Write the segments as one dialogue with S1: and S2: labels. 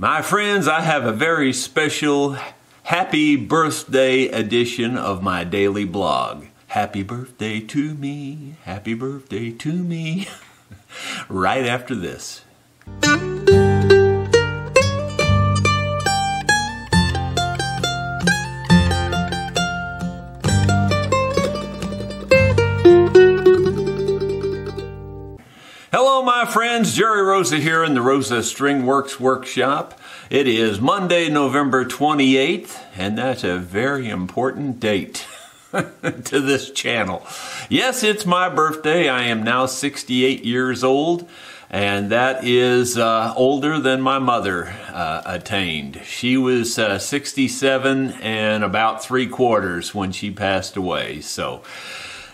S1: My friends, I have a very special happy birthday edition of my daily blog. Happy birthday to me, happy birthday to me, right after this. Hello my friends, Jerry Rosa here in the Rosa String Works Workshop. It is Monday, November 28th, and that's a very important date to this channel. Yes, it's my birthday. I am now 68 years old, and that is older than my mother attained. She was 67 and about 3/4 when she passed away, so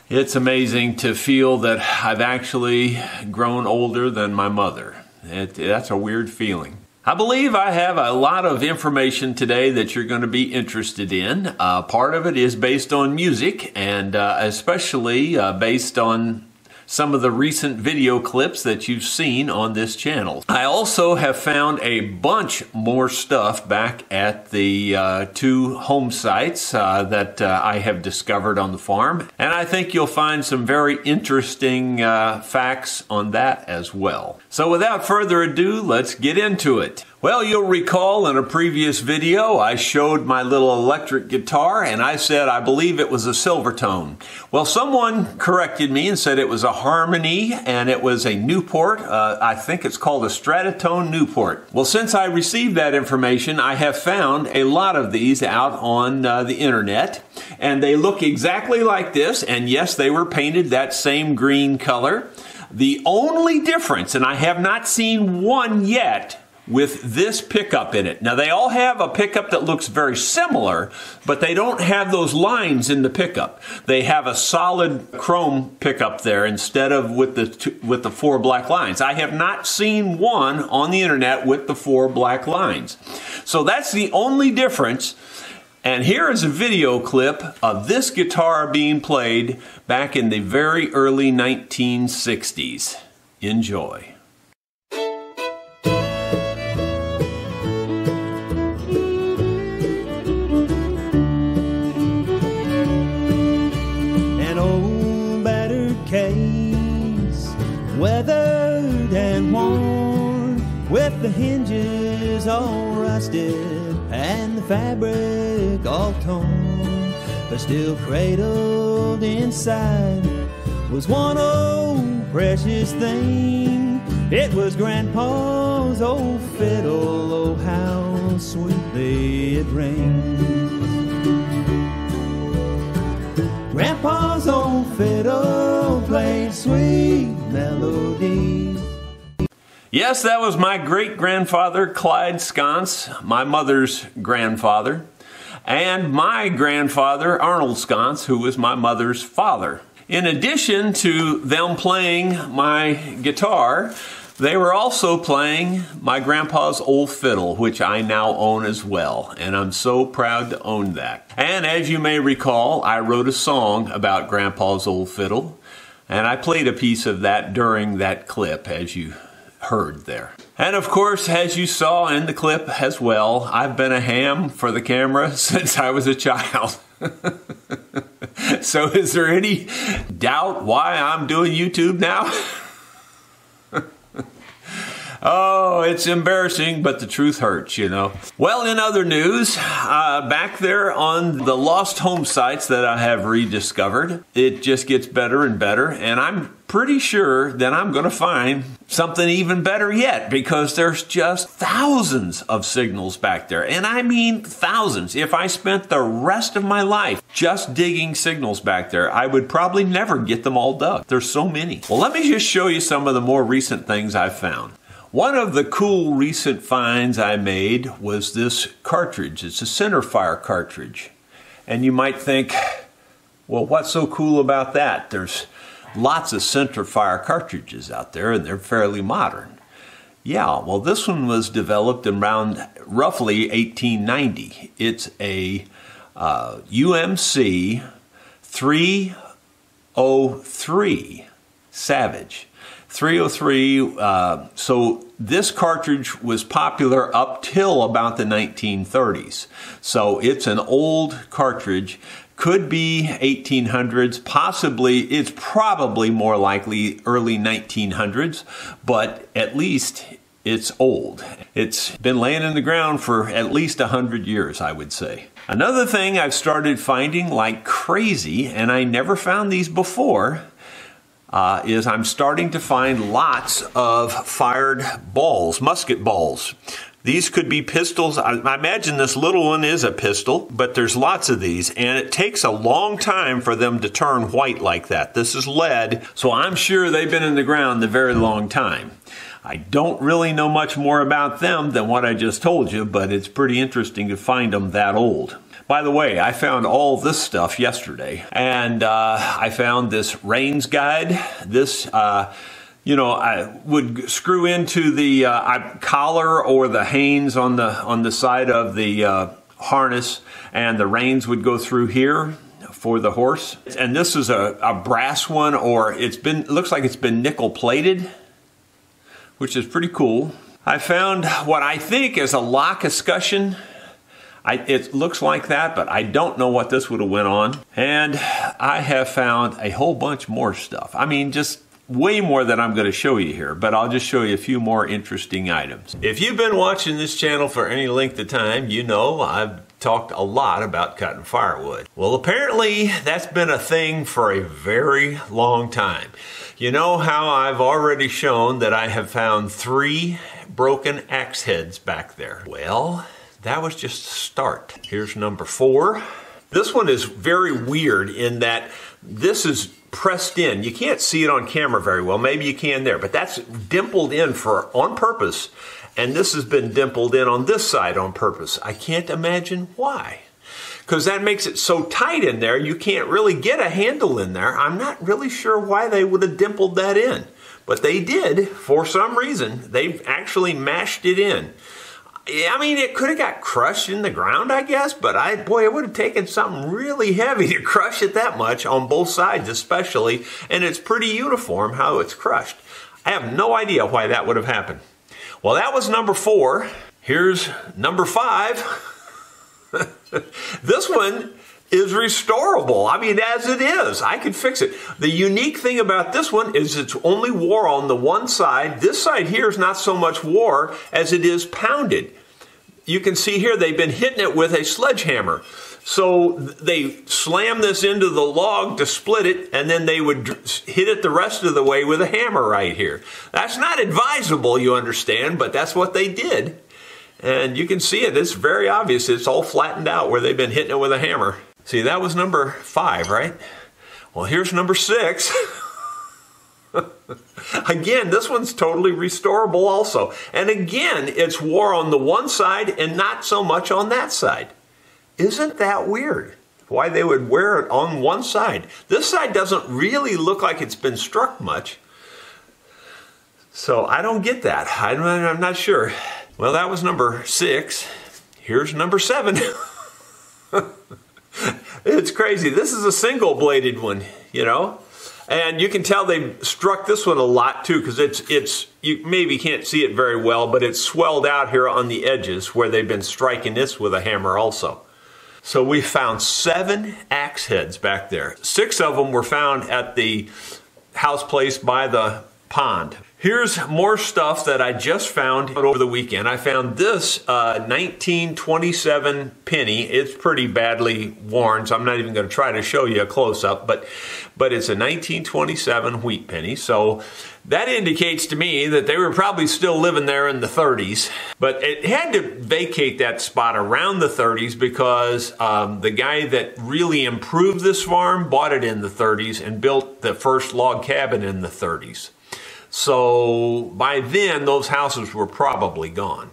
S1: it's amazing to feel that I've actually grown older than my mother. That's a weird feeling. I believe I have a lot of information today that you're going to be interested in. Part of it is based on music, and especially based on some of the recent video clips that you've seen on this channel. I also have found a bunch more stuff back at the two home sites that I have discovered on the farm, and I think you'll find some very interesting facts on that as well. So without further ado, let's get into it. Well, you'll recall in a previous video I showed my little electric guitar, and I said I believe it was a Silvertone. Well, someone corrected me and said it was a Harmony, and it was a Newport. I think it's called a Stratotone Newport. Well, since I received that information, I have found a lot of these out on the internet, and they look exactly like this, and yes, they were painted that same green color. The only difference, and I have not seen one yet with this pickup in it. Now, they all have a pickup that looks very similar, but they don't have those lines in the pickup. They have a solid chrome pickup there instead of with the 4 black lines. I have not seen one on the internet with the 4 black lines. So that's the only difference. And here is a video clip of this guitar being played back in the very early 1960s. Enjoy.
S2: Case, weathered and worn, with the hinges all rusted and the fabric all torn, but still cradled inside was one old precious thing. It was Grandpa's old fiddle, oh how sweetly it rings. Grandpa's old fiddle played sweet melodies.
S1: Yes, that was my great-grandfather, Clyde Sconce, my mother's grandfather, and my grandfather, Arnold Sconce, who was my mother's father. In addition to them playing my guitar, they were also playing my grandpa's old fiddle, which I now own as well, and I'm so proud to own that. And as you may recall, I wrote a song about grandpa's old fiddle, and I played a piece of that during that clip, as you heard there. And of course, as you saw in the clip as well, I've been a ham for the camera since I was a child. So is there any doubt why I'm doing YouTube now? Oh, it's embarrassing, but the truth hurts, you know. Well, in other news, back there on the lost home sites that I have rediscovered, it just gets better and better, and I'm pretty sure that I'm going to find something even better yet, because there's just thousands of signals back there, and I mean thousands. If I spent the rest of my life just digging signals back there, I would probably never get them all dug. There's so many. Well, let me just show you some of the more recent things I've found. One of the cool recent finds I made was this cartridge. It's a centerfire cartridge. And you might think, well, what's so cool about that? There's lots of centerfire cartridges out there, and they're fairly modern. Yeah, well, this one was developed around roughly 1890. It's a UMC 303 Savage. 303, so this cartridge was popular up till about the 1930s. So it's an old cartridge. Could be 1800s, possibly, it's probably more likely early 1900s, but at least it's old. It's been laying in the ground for at least 100 years, I would say. Another thing I've started finding like crazy, and I never found these before, is I'm starting to find lots of fired balls, musket balls. These could be pistols. I imagine this little one is a pistol, but there's lots of these, and it takes a long time for them to turn white like that. This is lead, so I'm sure they've been in the ground a very long time. I don't really know much more about them than what I just told you, but it's pretty interesting to find them that old. By the way, I found all this stuff yesterday, and I found this Rains guide. This I would screw into the collar or the hanes on the side of the harness, and the reins would go through here for the horse. And this is a brass one, or it looks like it's been nickel plated, which is pretty cool. I found what I think is a lock escutcheon. It looks like that, but I don't know what this would have went on. And I have found a whole bunch more stuff. I mean, just way more than I'm going to show you here, but I'll just show you a few more interesting items. If you've been watching this channel for any length of time, you know I've talked a lot about cutting firewood. Well, apparently that's been a thing for a very long time. You know how I've already shown that I have found 3 broken axe heads back there? Well, that was just a start. Here's number 4. This one is very weird in that this is pressed in. You can't see it on camera very well. Maybe you can there, but that's dimpled in on purpose. And this has been dimpled in on this side on purpose. I can't imagine why. Because that makes it so tight in there, you can't really get a handle in there. I'm not really sure why they would have dimpled that in. But they did, for some reason. They've actually mashed it in. I mean, it could have got crushed in the ground, I guess, but boy, it would have taken something really heavy to crush it that much, on both sides especially, and it's pretty uniform how it's crushed. I have no idea why that would have happened. Well, that was number 4. Here's number 5. This one is restorable. I mean, as it is, I could fix it. The unique thing about this one is it's only wore on the one side. This side here is not so much wore as it is pounded. You can see here they've been hitting it with a sledgehammer. So they slam this into the log to split it, and then they would hit it the rest of the way with a hammer right here. That's not advisable, you understand, but that's what they did. And you can see it. It's very obvious. It's all flattened out where they've been hitting it with a hammer. See, that was number 5, right? Well, here's number 6. Again, this one's totally restorable also. And again, it's wore on the one side and not so much on that side. Isn't that weird? Why they would wear it on one side. This side doesn't really look like it's been struck much. So I don't get that. I'm not sure. Well, that was number 6. Here's number 7. It's crazy. This is a single-bladed one, you know. And you can tell they struck this one a lot too, because you maybe can't see it very well, but it's swelled out here on the edges where they've been striking this with a hammer also. So we found 7 axe heads back there. 6 of them were found at the house place by the pond. Here's more stuff that I just found over the weekend. I found this 1927 penny. It's pretty badly worn, so I'm not even going to try to show you a close-up, but it's a 1927 wheat penny. So that indicates to me that they were probably still living there in the 30s. But it had to vacate that spot around the 30s because the guy that really improved this farm bought it in the 30s and built the first log cabin in the 30s. So by then, those houses were probably gone,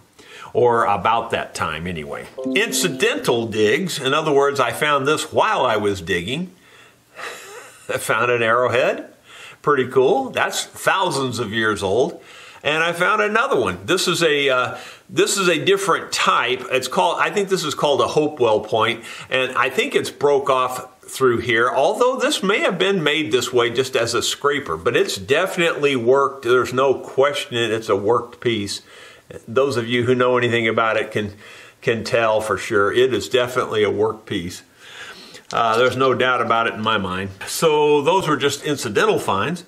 S1: or about that time anyway. Incidental digs, in other words, I found this while I was digging. I found an arrowhead, pretty cool. That's thousands of years old. And I found another one. This is a different type. It's called, I think this is called a Hopewell point, and I think it's broke off through here, although this may have been made this way just as a scraper, but it's definitely worked. There's no question it's a worked piece. Those of you who know anything about it can tell for sure. It is definitely a work piece. There's no doubt about it in my mind. So those were just incidental finds.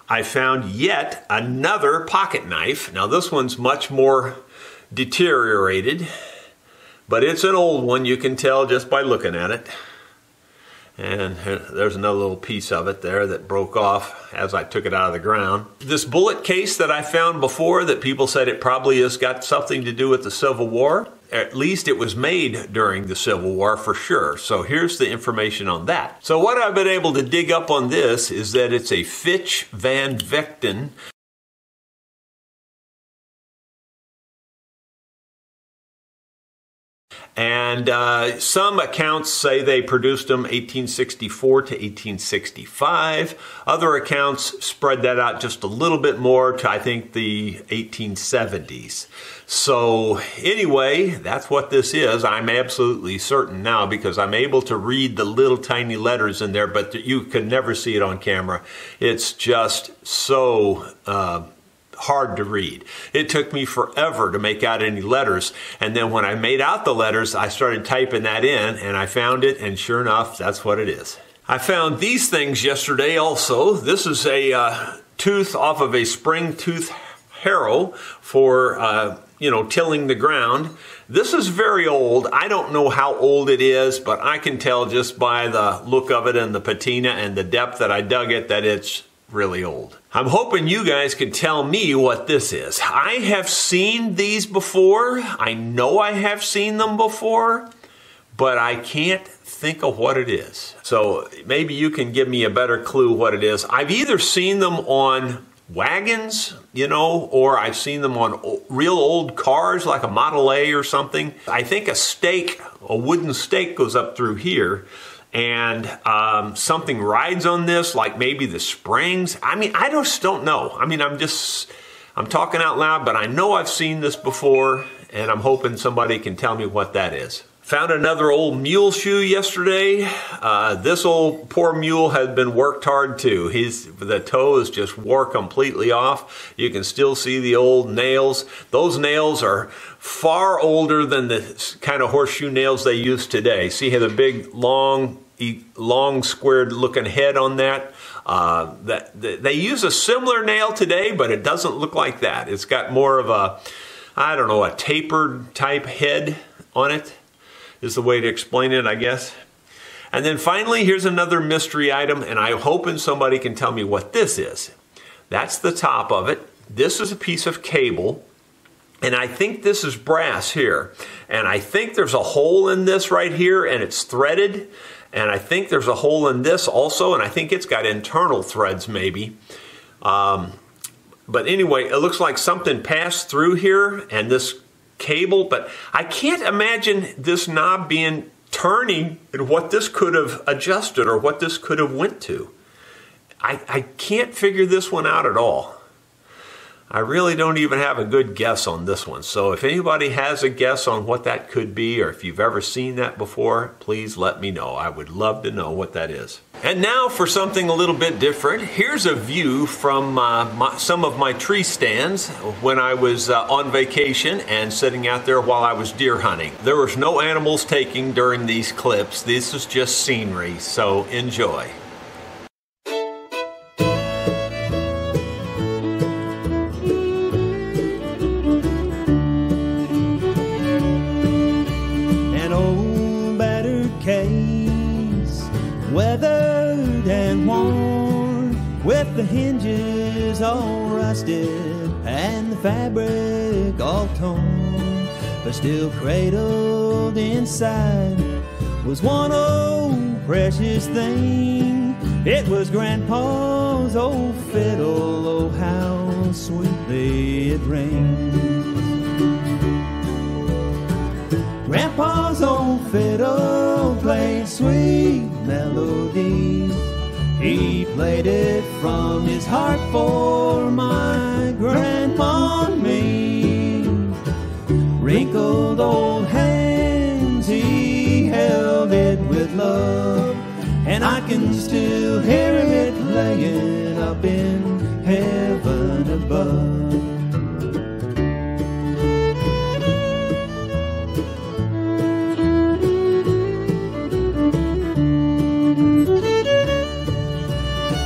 S1: I found yet another pocket knife. Now this one's much more deteriorated, but it's an old one. You can tell just by looking at it. And there's another little piece of it there that broke off as I took it out of the ground. This bullet case that I found before that people said it probably has got something to do with the Civil War. At least it was made during the Civil War for sure. So here's the information on that. So what I've been able to dig up on this is that it's a Fitch Van Vechten. And some accounts say they produced them 1864 to 1865. Other accounts spread that out just a little bit more to, I think, the 1870s. So anyway, that's what this is. I'm absolutely certain now because I'm able to read the little tiny letters in there, but you can never see it on camera. It's just so hard to read. It took me forever to make out any letters, and then when I made out the letters, I started typing that in, and I found it, and sure enough, that's what it is. I found these things yesterday also. This is a tooth off of a spring tooth harrow for tilling the ground. This is very old. I don't know how old it is, but I can tell just by the look of it and the patina and the depth that I dug it that it's really old. I'm hoping you guys can tell me what this is. I have seen these before. I know I have seen them before, but I can't think of what it is. So maybe you can give me a better clue what it is. I've either seen them on wagons, or I've seen them on real old cars like a Model A or something. I think a wooden stake goes up through here, and something rides on this, like maybe the springs. I mean, I just don't know. I mean, I'm talking out loud, but I know I've seen this before, and I'm hoping somebody can tell me what that is. Found another old mule shoe yesterday. This old poor mule had been worked hard too. The toe is just wore completely off. You can still see the old nails. Those nails are far older than the kind of horseshoe nails they use today. See how the big, long, squared looking head on that? They use a similar nail today, but it doesn't look like that. It's got more of a, a tapered type head on it, is the way to explain it, I guess. And then finally, here's another mystery item, and I'm hoping somebody can tell me what this is. That's the top of it. This is a piece of cable, and I think this is brass here. And I think there's a hole in this right here, and it's threaded. And I think there's a hole in this also, and I think it's got internal threads maybe. But anyway, it looks like something passed through here, and this cable, but I can't imagine this knob being turning and what this could have adjusted or what this could have went to. I can't figure this one out at all. I really don't even have a good guess on this one. So if anybody has a guess on what that could be, or if you've ever seen that before, please let me know. I would love to know what that is. And now for something a little bit different. Here's a view from some of my tree stands when I was on vacation and sitting out there while I was deer hunting. There was no animals taking during these clips. This is just scenery, so enjoy.
S2: Weathered and worn, with the hinges all rusted and the fabric all torn, but still cradled inside was one old precious thing. It was Grandpa's old fiddle, oh how sweetly it rings. Grandpa's old fiddle played sweet melodies. He played it from his heart for my grandma and me. Wrinkled old hands, he held it with love, and I can still hear it playing up in heaven above.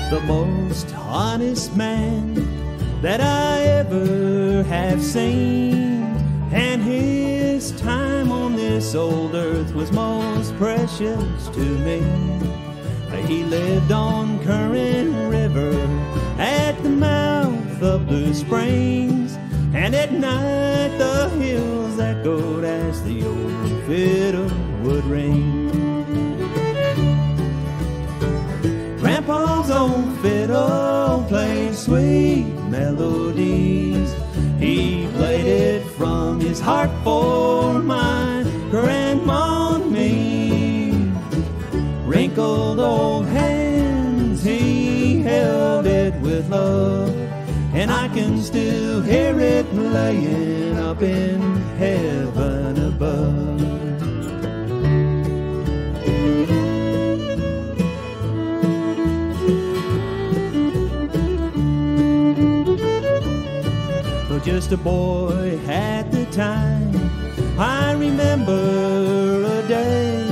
S2: The most honest man that I ever have seen, and his time on this old earth was most precious to me. He lived on Current River at the mouth of Blue Springs, and at night the hills echoed as the old fiddle would ring. Grandpa's old fiddle played sweet melodies. He played it from his heart for my grandma and me. Wrinkled old hands, he held it with love, and I can still hear it playing up in heaven above. Just a boy at the time, I remember a day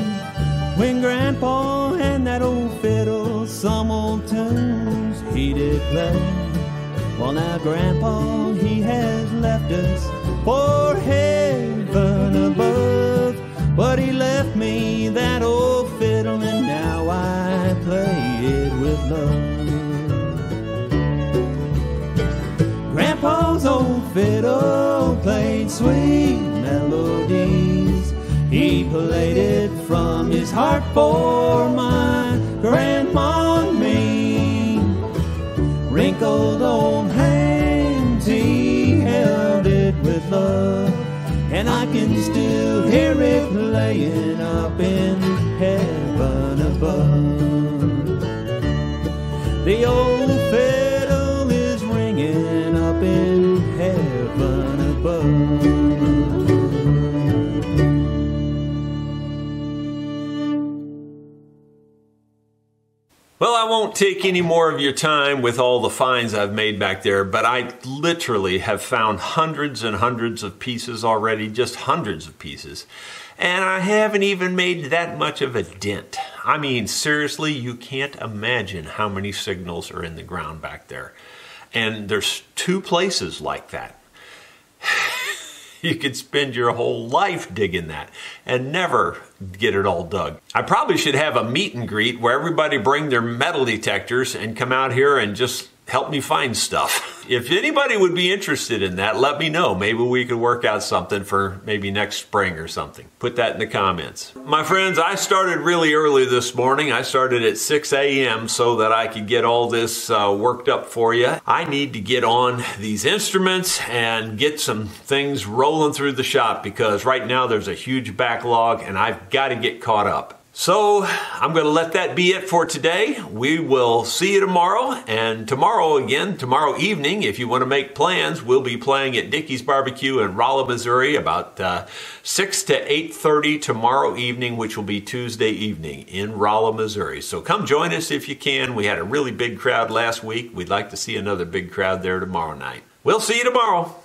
S2: when Grandpa and that old fiddle some old tunes he did play. Well, now Grandpa, he has left us for heaven above, but he left me that old fiddle, and now I play it with love. Grandpa's old fiddle played sweet melodies. He played it from his heart for my grandma and me. Wrinkled old hands, he held it with love, and I can still hear it playing up in heaven above. The old fiddle is ringing up in heaven above.
S1: Well, I won't take any more of your time with all the finds I've made back there, but I literally have found hundreds and hundreds of pieces already, just hundreds of pieces. And I haven't even made that much of a dent. I mean, seriously, you can't imagine how many signals are in the ground back there. And there's two places like that. You could spend your whole life digging that and never get it all dug. I probably should have a meet and greet where everybody bring their metal detectors and come out here and just help me find stuff. If anybody would be interested in that, let me know. Maybe we could work out something for maybe next spring or something. Put that in the comments. My friends, I started really early this morning. I started at 6 a.m. so that I could get all this worked up for you. I need to get on these instruments and get some things rolling through the shop because right now there's a huge backlog and I've got to get caught up. So I'm going to let that be it for today. We will see you tomorrow, and tomorrow evening, if you want to make plans, we'll be playing at Dickey's Barbecue in Rolla, Missouri about 6 to 8:30 tomorrow evening, which will be Tuesday evening in Rolla, Missouri. So come join us if you can. We had a really big crowd last week. We'd like to see another big crowd there tomorrow night. We'll see you tomorrow.